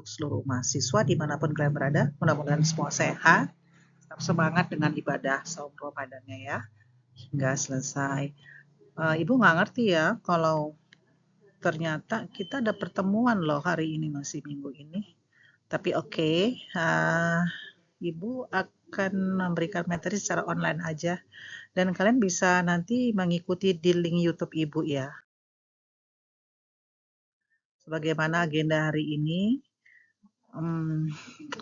untuk seluruh mahasiswa dimanapun kalian berada. Mudah-mudahan semua sehat, tetap semangat dengan ibadah saum Ramadannya ya, hingga selesai. Ibu nggak ngerti ya kalau ternyata kita ada pertemuan loh hari ini, masih minggu ini. Tapi oke, Ibu akan memberikan materi secara online aja. Dan kalian bisa nanti mengikuti di link YouTube Ibu ya. Sebagaimana agenda hari ini,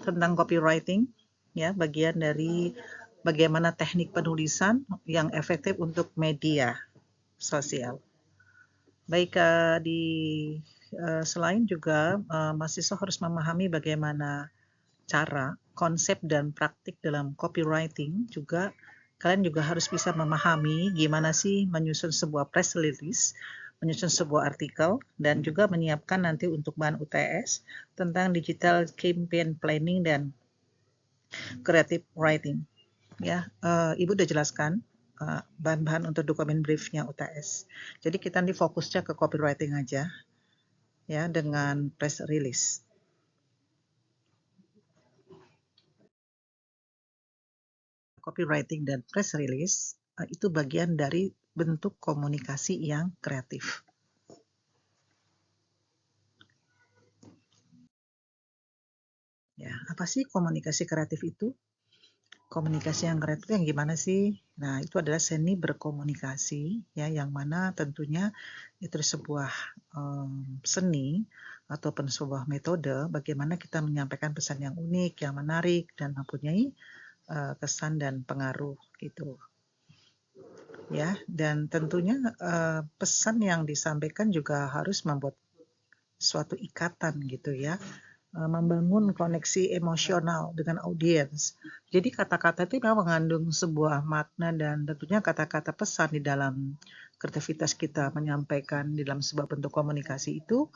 tentang copywriting, ya, bagian dari bagaimana teknik penulisan yang efektif untuk media sosial. Baik, selain juga mahasiswa harus memahami bagaimana cara, konsep, dan praktik dalam copywriting. Juga kalian juga harus bisa memahami gimana sih menyusun sebuah press release, menyusun sebuah artikel, dan juga menyiapkan nanti untuk bahan UTS tentang digital campaign planning dan creative writing. Ya, Ibu udah jelaskan bahan-bahan untuk dokumen briefnya UTS. Jadi kita nanti fokusnya ke copywriting aja, ya, dengan press release. Copywriting dan press release itu bagian dari bentuk komunikasi yang kreatif. Ya, apa sih komunikasi kreatif itu? Komunikasi yang kreatif yang gimana sih? Nah, itu adalah seni berkomunikasi, ya, yang mana tentunya itu sebuah seni ataupun sebuah metode bagaimana kita menyampaikan pesan yang unik, yang menarik, dan mempunyai kesan dan pengaruh gitu. Ya, dan tentunya pesan yang disampaikan juga harus membuat suatu ikatan gitu ya, membangun koneksi emosional dengan audiens. Jadi kata-kata itu memang mengandung sebuah makna, dan tentunya kata-kata pesan di dalam kreativitas kita menyampaikan di dalam sebuah bentuk komunikasi itu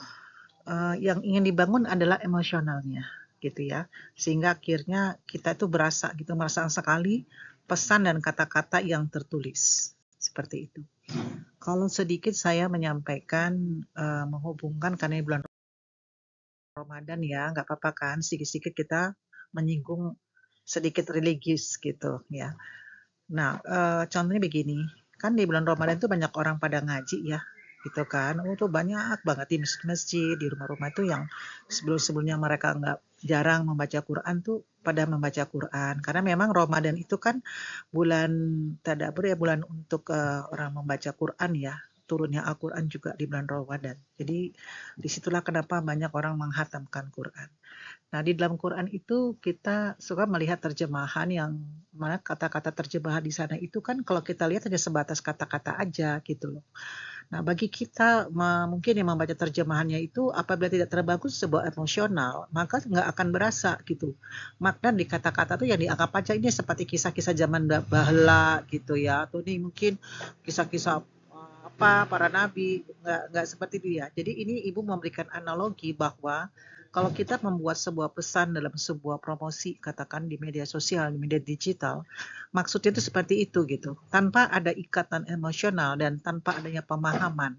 yang ingin dibangun adalah emosionalnya gitu ya, sehingga akhirnya kita itu berasa gitu, merasakan sekali pesan dan kata-kata yang tertulis seperti itu. Kalau sedikit saya menyampaikan menghubungkan karena ini bulan Ramadan ya, nggak apa-apa kan, sedikit-sedikit kita menyinggung sedikit religius gitu ya. Nah, contohnya begini, kan di bulan Ramadan itu banyak orang pada ngaji ya, gitu kan. Tuh banyak banget di masjid-masjid, di rumah-rumah itu yang sebelum-sebelumnya mereka nggak jarang membaca Quran tuh pada membaca Quran. Karena memang Ramadan itu kan bulan tadabbur ya, bulan untuk orang membaca Quran ya. Turunnya Al-Quran juga di bulan Ramadan. Jadi disitulah kenapa banyak orang menghatamkan Quran. Nah, di dalam Quran itu kita suka melihat terjemahan yang mana kata-kata terjemahan di sana itu kan kalau kita lihat hanya sebatas kata-kata aja gitu loh. Nah, bagi kita mungkin yang membaca terjemahannya itu apabila tidak terbangun sebuah emosional, maka nggak akan berasa gitu. Makna di kata-kata itu yang dianggap aja ini seperti kisah-kisah zaman bahla gitu ya, atau ini mungkin kisah-kisah apa para nabi, nggak seperti itu ya. Jadi ini ibu memberikan analogi bahwa kalau kita membuat sebuah pesan dalam sebuah promosi, katakan di media sosial, di media digital, maksudnya itu seperti itu gitu. Tanpa ada ikatan emosional dan tanpa adanya pemahaman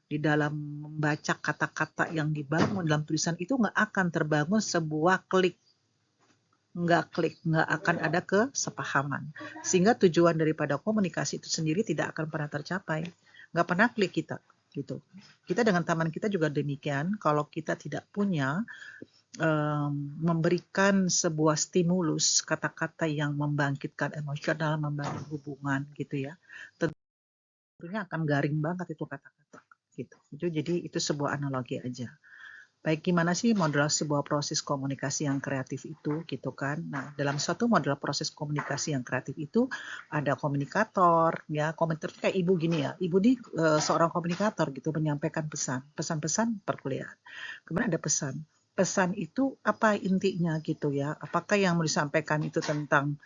di dalam membaca kata-kata yang dibangun dalam tulisan itu nggak akan terbangun sebuah klik, nggak akan ada kesepahaman. Sehingga tujuan daripada komunikasi itu sendiri tidak akan pernah tercapai. Nggak pernah klik kita gitu. Kita dengan teman kita juga demikian, kalau kita tidak punya memberikan sebuah stimulus kata-kata yang membangkitkan emosional, membangun hubungan gitu ya, tentunya akan garing banget itu kata-kata gitu. Jadi itu sebuah analogi aja. Baik, gimana sih model sebuah proses komunikasi yang kreatif itu gitu kan. Nah, dalam suatu model proses komunikasi yang kreatif itu ada komunikator ya. Komunikator kayak ibu gini ya, ibu ini seorang komunikator gitu, menyampaikan pesan-pesan perkuliahan. Kemudian ada pesan itu apa intinya gitu ya, apakah yang mau disampaikan itu tentang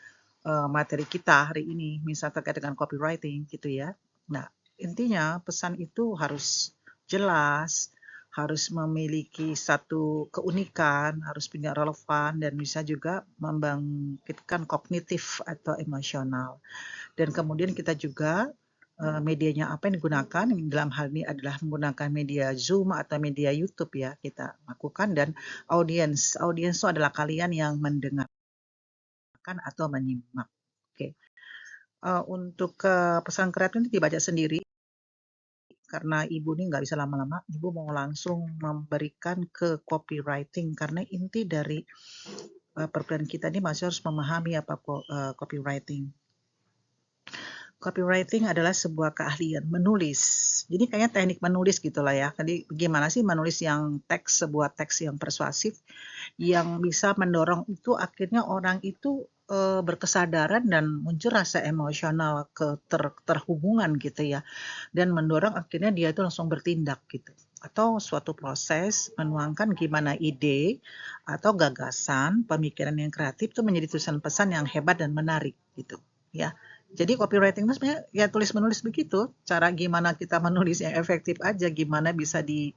materi kita hari ini, misalnya terkait dengan copywriting gitu ya. Nah, intinya pesan itu harus jelas, harus memiliki satu keunikan, harus punya relevan, dan bisa juga membangkitkan kognitif atau emosional. Dan kemudian kita juga medianya apa yang digunakan, dalam hal ini adalah menggunakan media Zoom atau media YouTube ya kita lakukan, dan audiens itu adalah kalian yang mendengarkan atau menyimak. Oke. Untuk pesan kreatif ini dibaca sendiri karena Ibu ini nggak bisa lama-lama, Ibu mau langsung memberikan ke copywriting karena inti dari perkuliahan kita ini masih harus memahami apa copywriting. Copywriting adalah sebuah keahlian menulis. Jadi kayaknya teknik menulis gitulah ya. Jadi gimana sih menulis yang sebuah teks yang persuasif, yang bisa mendorong itu akhirnya orang itu berkesadaran dan muncul rasa emosional terhubungan gitu ya. Dan mendorong akhirnya dia itu langsung bertindak gitu. Atau suatu proses menuangkan gimana ide atau gagasan, pemikiran yang kreatif itu menjadi tulisan pesan yang hebat dan menarik gitu ya. Jadi copywriting itu sebenarnya ya tulis-menulis begitu, cara gimana kita menulis yang efektif aja, gimana bisa di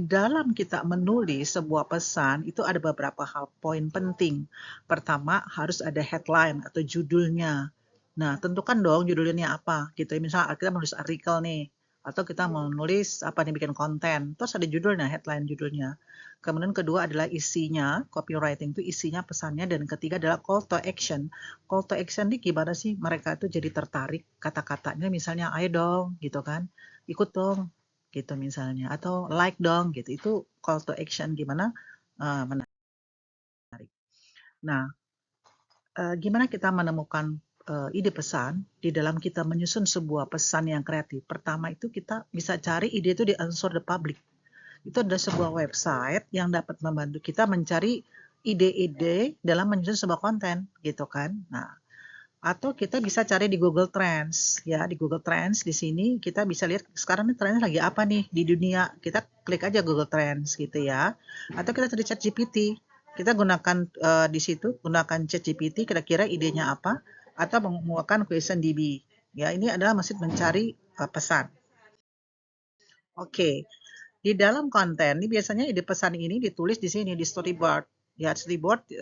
dalam kita menulis sebuah pesan itu ada beberapa hal poin penting. Pertama, harus ada headline atau judulnya. Nah, tentukan dong judulnya apa gitu. Misalnya kita menulis artikel nih, atau kita menulis apa nih, bikin konten, terus ada judulnya, headline judulnya. Kemudian kedua adalah isinya, copywriting itu isinya pesannya, dan ketiga adalah call to action. Call to action ini gimana sih mereka itu jadi tertarik kata-katanya, misalnya ayo dong gitu kan, ikut dong gitu misalnya, atau like dong gitu. Itu call to action gimana menarik. Nah, gimana kita menemukan ide pesan di dalam kita menyusun sebuah pesan yang kreatif? Pertama itu kita bisa cari ide itu di Answer the Public. Itu adalah sebuah website yang dapat membantu kita mencari ide-ide dalam menyusun sebuah konten gitu kan. Nah, atau kita bisa cari di Google Trends ya. Di Google Trends di sini kita bisa lihat sekarang ini trennya lagi apa nih di dunia. Kita klik aja Google Trends gitu ya. Atau kita cari ChatGPT. Kita gunakan di situ, gunakan ChatGPT kira-kira idenya apa, atau menggunakan QuestionDB. Ya, ini adalah mesin mencari pesan. Oke. Di dalam konten ini biasanya ide pesan ini ditulis di sini di storyboard. Ya, storyboard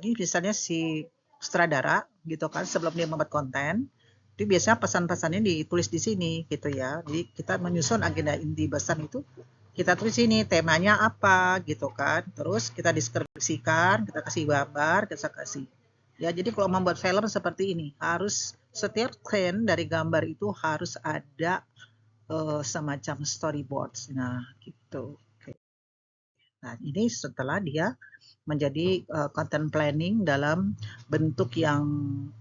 ini misalnya si sutradara gitu kan sebelum dia membuat konten, itu biasanya pesan-pesannya ditulis di sini gitu ya. Jadi kita menyusun agenda inti pesan itu kita tulis sini temanya apa gitu kan. Terus kita deskripsikan, kita kasih gambar, kita kasih. Ya, jadi kalau membuat film seperti ini harus setiap scene dari gambar itu harus ada semacam storyboards. Nah, gitu. Oke. Nah, ini setelah dia menjadi content planning dalam bentuk yang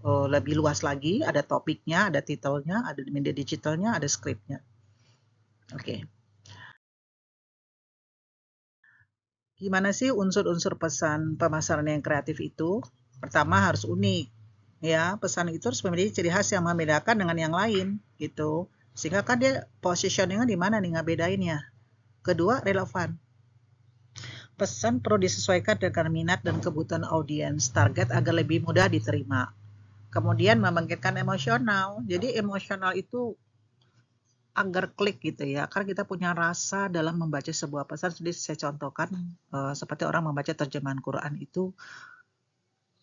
lebih luas lagi, ada topiknya, ada titelnya, ada media digitalnya, ada skripnya. Oke. Gimana sih unsur-unsur pesan pemasaran yang kreatif itu? Pertama harus unik. Ya, pesan itu harus memiliki ciri khas yang membedakan dengan yang lain gitu. Sehingga kan dia positioningnya di mana nih ngebedainnya. Kedua, relevan. Pesan perlu disesuaikan dengan minat dan kebutuhan audiens target agar lebih mudah diterima. Kemudian membangkitkan emosional. Jadi emosional itu agar klik gitu ya. Karena kita punya rasa dalam membaca sebuah pesan. Jadi saya contohkan seperti orang membaca terjemahan Quran itu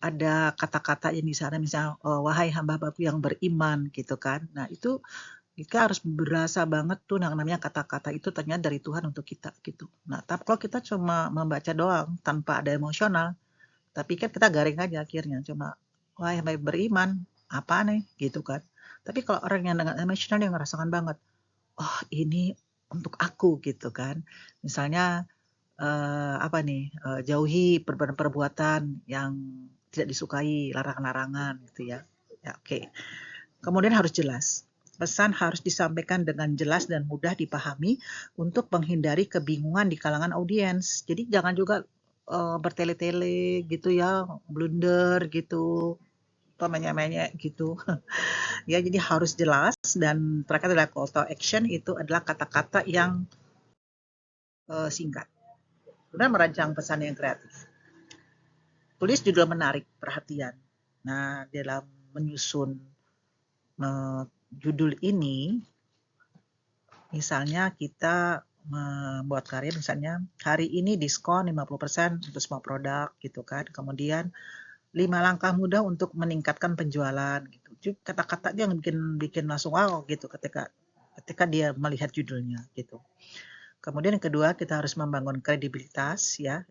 ada kata-kata yang di sana misalnya wahai hamba-hambaku yang beriman gitu kan. Nah, itu kita harus berasa banget tuh yang namanya kata-kata itu ternyata dari Tuhan untuk kita gitu. Nah, tapi kalau kita cuma membaca doang tanpa ada emosional, tapi kan kita garing aja akhirnya cuma wah yang baik beriman apa nih gitu kan. Tapi kalau orang yang dengan emosional dia ngerasakan banget, oh ini untuk aku gitu kan. Misalnya apa nih jauhi perbuatan-perbuatan yang tidak disukai, larangan-larangan gitu ya. Ya oke. Kemudian harus jelas. Pesan harus disampaikan dengan jelas dan mudah dipahami untuk menghindari kebingungan di kalangan audiens. Jadi jangan juga bertele-tele gitu ya, blunder gitu, atau menye-menye gitu. Ya, jadi harus jelas, dan terakhir adalah call to action, itu adalah kata-kata yang singkat. Kemudian merancang pesan yang kreatif. Tulis judul menarik perhatian. Nah, dalam menyusun judul ini, misalnya kita membuat karya misalnya hari ini diskon 50% untuk semua produk gitu kan. Kemudian 5 langkah mudah untuk meningkatkan penjualan gitu. Kata-kata yang bikin langsung wow gitu ketika dia melihat judulnya gitu. Kemudian yang kedua, kita harus membangun kredibilitas ya.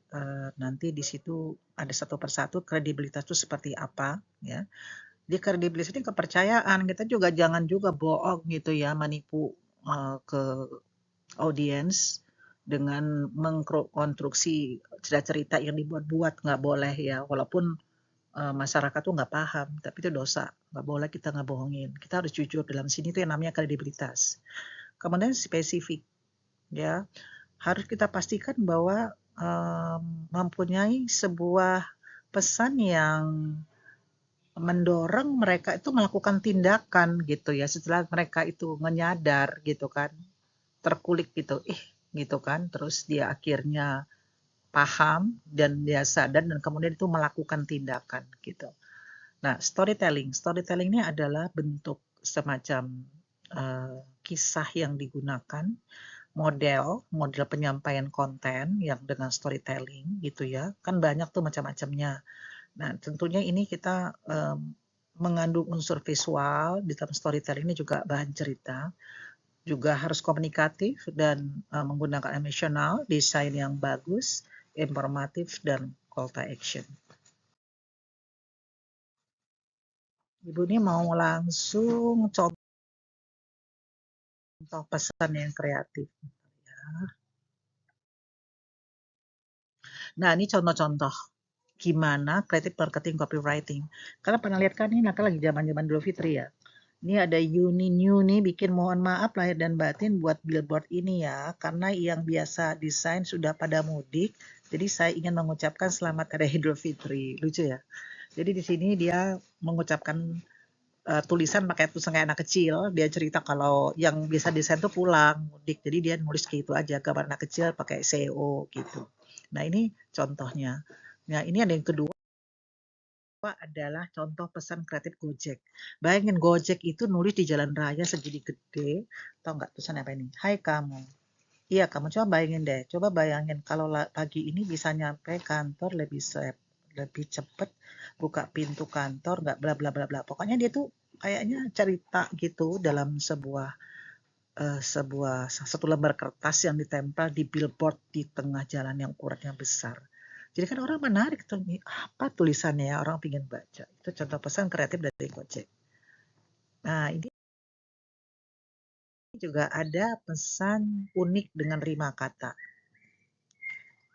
Nanti di situ ada satu persatu kredibilitas itu seperti apa ya. Di kredibilitas ini kepercayaan, kita juga jangan juga bohong gitu ya, menipu ke audiens dengan mengkonstruksi cerita-cerita yang dibuat-buat, nggak boleh ya, walaupun masyarakat tuh nggak paham, tapi itu dosa, nggak boleh kita ngebohongin. Kita harus jujur dalam sini itu yang namanya kredibilitas. Kemudian spesifik, ya harus kita pastikan bahwa mempunyai sebuah pesan yang mendorong mereka itu melakukan tindakan gitu ya, setelah mereka itu menyadar gitu kan, terkulik gitu, gitu kan, terus dia akhirnya paham dan dia sadar dan kemudian itu melakukan tindakan gitu. Nah, storytelling ini adalah bentuk semacam kisah yang digunakan, model penyampaian konten yang dengan storytelling gitu ya, kan banyak tuh macam-macamnya. Nah, tentunya ini kita mengandung unsur visual di dalam storytelling ini juga bahan cerita, juga harus komunikatif dan menggunakan emosional, desain yang bagus, informatif, dan call to action. Ibu ini mau langsung contoh pesan yang kreatif. Nah, ini contoh-contoh gimana creative marketing copywriting. Kalian pernah lihat kan ini lagi zaman-zaman Idul Fitri ya. Ini ada Uni New nih bikin mohon maaf lahir dan batin buat billboard ini ya. Karena yang biasa desain sudah pada mudik. Jadi saya ingin mengucapkan selamat hari Idul Fitri. Lucu ya. Jadi di sini dia mengucapkan tulisan pakai tulisan kayak anak kecil. Dia cerita kalau yang biasa desain tuh pulang mudik. Jadi dia nulis gitu aja gambar anak kecil pakai SEO gitu. Nah ini contohnya. Nah ini ada yang kedua adalah contoh pesan kreatif Gojek. Bayangin Gojek itu nulis di jalan raya segini gede. Tahu nggak tulisan apa ini? Hai kamu. Iya kamu coba bayangin deh. Coba bayangin kalau pagi ini bisa nyampe kantor lebih cepat, buka pintu kantor, nggak bla bla bla bla. Pokoknya dia tuh kayaknya cerita gitu dalam satu lembar kertas yang ditempel di billboard di tengah jalan yang ukurannya besar. Jadi kan orang menarik tuh, apa tulisannya ya, orang ingin baca. Itu contoh pesan kreatif dari Gojek. Nah, ini juga ada pesan unik dengan rima kata.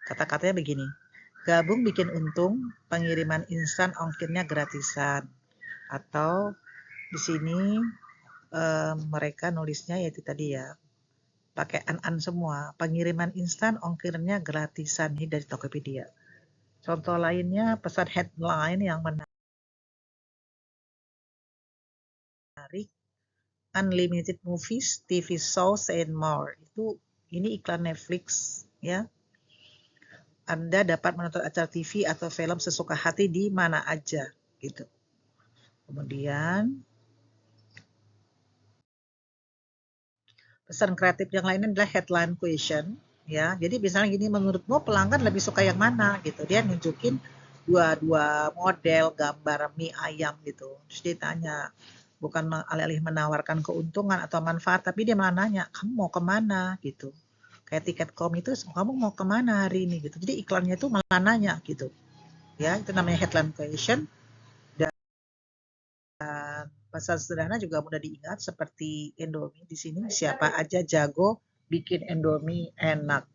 Kata-katanya begini, gabung bikin untung, pengiriman instan ongkirnya gratisan. Atau di sini mereka nulisnya yaitu tadi ya, pakai an semua. Pengiriman instan ongkirnya gratisan, ini dari Tokopedia. Contoh lainnya pesan headline yang menarik, unlimited movies, TV shows, and more. Ini iklan Netflix ya. Anda dapat menonton acara TV atau film sesuka hati di mana aja gitu. Kemudian pesan kreatif yang lainnya adalah headline question ya. Jadi misalnya gini, menurutmu pelanggan lebih suka yang mana gitu. Dia nunjukin dua model gambar mie ayam gitu. Terus dia tanya, bukan alih-alih menawarkan keuntungan atau manfaat, tapi dia malah nanya, kamu mau kemana gitu. Kayak tiket.com itu, kamu mau kemana hari ini gitu. Jadi iklannya itu malah nanya gitu. Ya, itu namanya headline question. Dan pesan sederhana juga mudah diingat seperti Indomie. Di sini siapa aja jago bikin Indomie enak.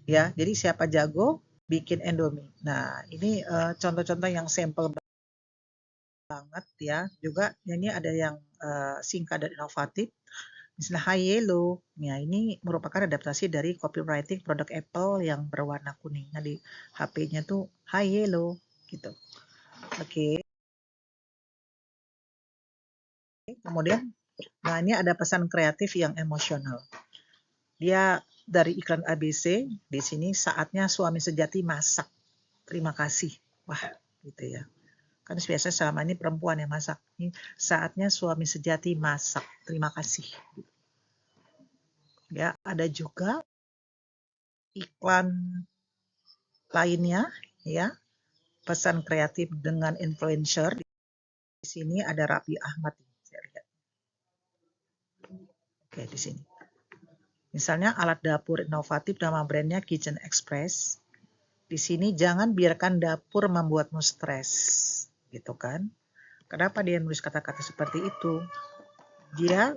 Ya, jadi siapa jago bikin Indomie. Nah, ini contoh-contoh yang sampel banget ya. Juga ini ada yang singkat dan inovatif. Misalnya Hi Yellow. Ya, ini merupakan adaptasi dari copywriting produk Apple yang berwarna kuning. Nah, di HP-nya tuh Hi Yellow gitu. Oke. Kemudian, nah ini ada pesan kreatif yang emosional. Dia dari iklan ABC, di sini saatnya suami sejati masak. Terima kasih. Wah, gitu ya. Kan biasanya selama ini perempuan yang masak. Ini saatnya suami sejati masak. Terima kasih. Ya, ada juga iklan lainnya ya. pesan kreatif dengan influencer. Di sini ada Raffi Ahmad. Saya lihat. Oke, di sini. Misalnya alat dapur inovatif, nama brandnya Kitchen Express. Di sini jangan biarkan dapur membuatmu stres, gitu kan? Kenapa dia menulis kata-kata seperti itu? Dia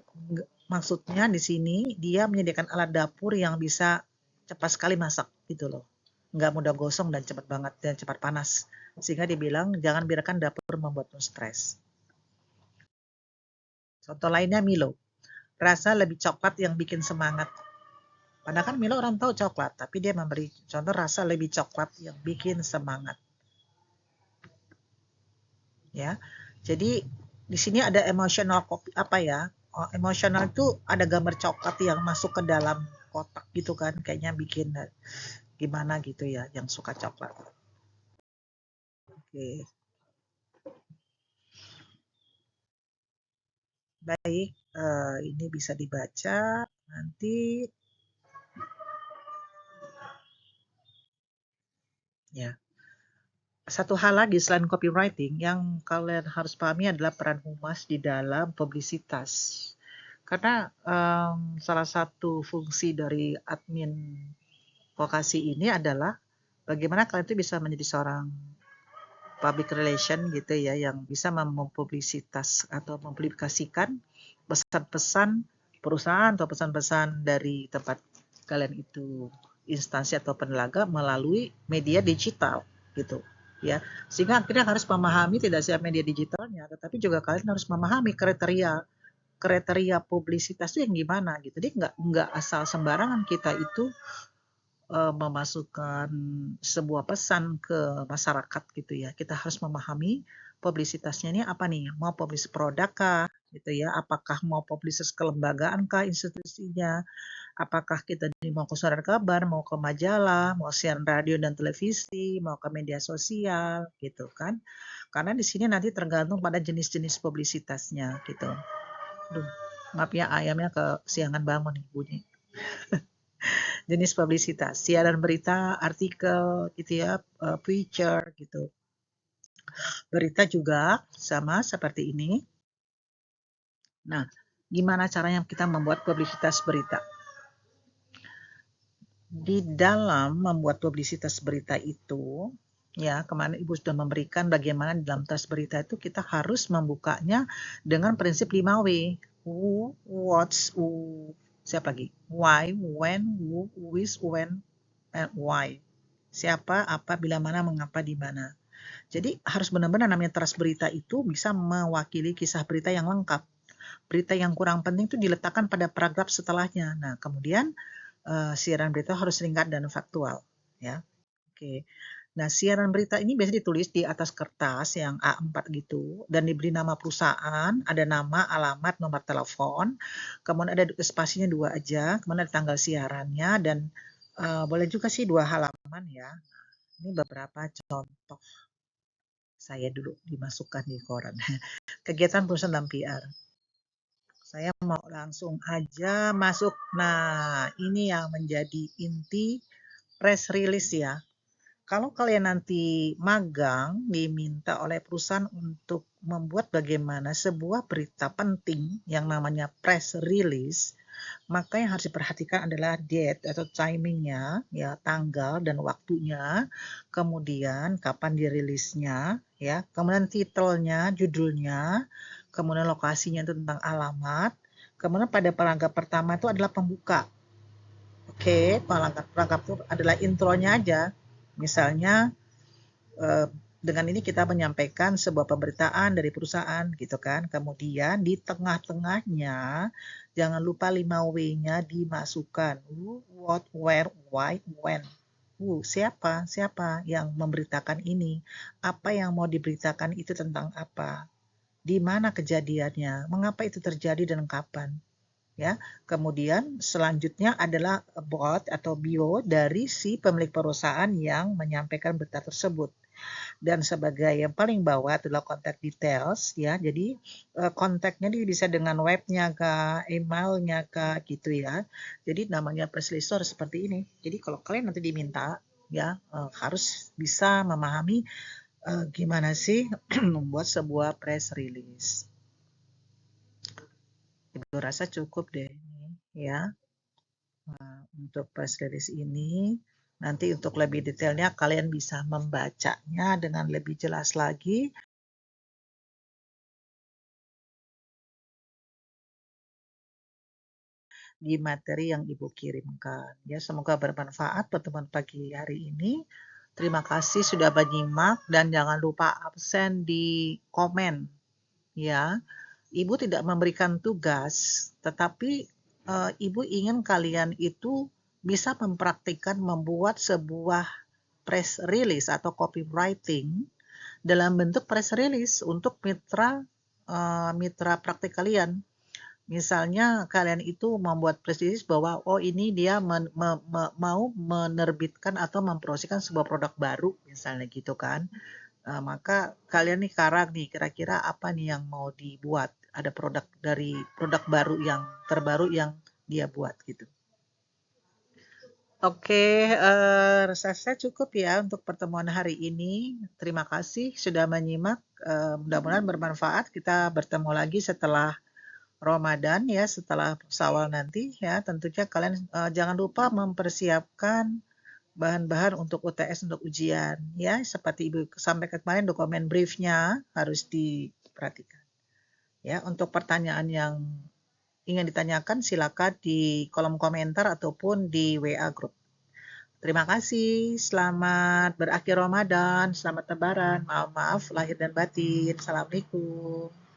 maksudnya di sini dia menyediakan alat dapur yang bisa cepat sekali masak, gitu loh. Nggak mudah gosong dan cepat banget dan cepat panas. Sehingga dibilang jangan biarkan dapur membuatmu stres. Contoh lainnya Milo. Rasa lebih coklat yang bikin semangat. Padahal kan Milo orang tahu coklat, tapi dia memberi contoh rasa lebih coklat yang bikin semangat. Ya, jadi di sini ada emotional kopi apa ya? Emotional itu ada gambar coklat yang masuk ke dalam kotak gitu kan, kayaknya bikin gimana gitu ya, yang suka coklat. Oke, baik, ini bisa dibaca nanti. Ya. Satu hal lagi selain copywriting yang kalian harus pahami adalah peran humas di dalam publisitas. Karena salah satu fungsi dari admin vokasi ini adalah bagaimana kalian itu bisa menjadi seorang public relation gitu ya, yang bisa mempublisitas atau mempublikasikan pesan-pesan perusahaan atau pesan-pesan dari tempat kalian itu instansi atau penelaga melalui media digital gitu ya, sehingga akhirnya harus memahami tidak saja media digitalnya, tetapi juga kalian harus memahami kriteria publisitas itu yang gimana gitu. Jadi nggak asal sembarangan kita itu memasukkan sebuah pesan ke masyarakat gitu ya. Kita harus memahami publisitasnya ini apa nih? Mau publis produk kah gitu ya? Apakah mau publis kelembagaan kah institusinya? Apakah kita mau ke surat kabar, mau ke majalah, mau siaran radio dan televisi, mau ke media sosial gitu kan? Karena di sini nanti tergantung pada jenis-jenis publisitasnya gitu. Aduh, maaf ya ayamnya kesiangan bangun nih bunyi. Jenis publisitas, siaran berita, artikel gitu ya, feature gitu. Berita juga sama seperti ini. Nah, gimana caranya kita membuat publisitas berita? Di dalam membuat publisitas berita itu, ya kemarin Ibu sudah memberikan bagaimana di dalam tas berita itu kita harus membukanya dengan prinsip 5W. Who, what, who, siapa lagi? Why, when, who, with, when, and why. Siapa, apa, bila mana, mengapa, di mana. Jadi harus benar-benar namanya teras berita itu bisa mewakili kisah berita yang lengkap. Berita yang kurang penting itu diletakkan pada paragraf setelahnya. Nah, kemudian siaran berita harus ringkas dan faktual, ya. Oke. Nah, siaran berita ini biasa ditulis di atas kertas yang A4 gitu dan diberi nama perusahaan, ada nama, alamat, nomor telepon, kemudian ada spasinya 2 aja, kemudian ada tanggal siarannya dan boleh juga sih 2 halaman ya. Ini beberapa contoh saya dulu dimasukkan di koran. Kegiatan perusahaan dalam PR. Saya mau langsung aja masuk. Nah, ini yang menjadi inti press release ya. Kalau kalian nanti magang diminta oleh perusahaan untuk membuat bagaimana sebuah berita penting yang namanya press release, maka yang harus diperhatikan adalah date atau timingnya, ya tanggal dan waktunya, kemudian kapan dirilisnya, ya, kemudian titelnya, judulnya, kemudian lokasinya itu tentang alamat, kemudian pada paragraf pertama itu adalah pembuka. Oke, paragraf itu adalah intronya aja. Misalnya dengan ini kita menyampaikan sebuah pemberitaan dari perusahaan gitu kan. Kemudian di tengah-tengahnya jangan lupa 5W-nya dimasukkan. Who, what, where, why, when. Siapa? Siapa yang memberitakan ini? Apa yang mau diberitakan itu tentang apa? Di mana kejadiannya? Mengapa itu terjadi dan kapan? Ya, kemudian selanjutnya adalah about atau bio dari si pemilik perusahaan yang menyampaikan berita tersebut. Dan sebagai yang paling bawah adalah contact details ya. Jadi kontaknya bisa dengan webnya kah, emailnya kah gitu ya. Jadi namanya press release seperti ini. Jadi kalau kalian nanti diminta ya harus bisa memahami gimana sih membuat sebuah press release. Ibu rasa cukup deh ini ya. Untuk press release ini, nanti untuk lebih detailnya kalian bisa membacanya dengan lebih jelas lagi di materi yang Ibu kirimkan. Ya, semoga bermanfaat pertemuan pagi hari ini. Terima kasih sudah menyimak dan jangan lupa absen di komen. Ya, Ibu tidak memberikan tugas, tetapi Ibu ingin kalian itu bisa mempraktikkan membuat sebuah press release atau copywriting dalam bentuk press release untuk mitra praktik kalian. Misalnya kalian itu membuat press release bahwa ini dia mau menerbitkan atau mempromosikan sebuah produk baru misalnya gitu kan. Maka kalian nih karang nih kira-kira apa nih yang mau dibuat, ada produk baru yang terbaru yang dia buat gitu. Oke, rasa saya cukup ya untuk pertemuan hari ini. Terima kasih sudah menyimak. Mudah-mudahan bermanfaat. Kita bertemu lagi setelah Ramadan ya, setelah Syawal nanti ya. Tentunya kalian jangan lupa mempersiapkan bahan-bahan untuk UTS untuk ujian ya. Seperti Ibu sampaikan kemarin, dokumen briefnya harus diperhatikan. Ya, untuk pertanyaan yang ingin ditanyakan silakan di kolom komentar ataupun di WA Group. Terima kasih, selamat berakhir Ramadan, selamat Lebaran, maaf lahir dan batin. Assalamualaikum.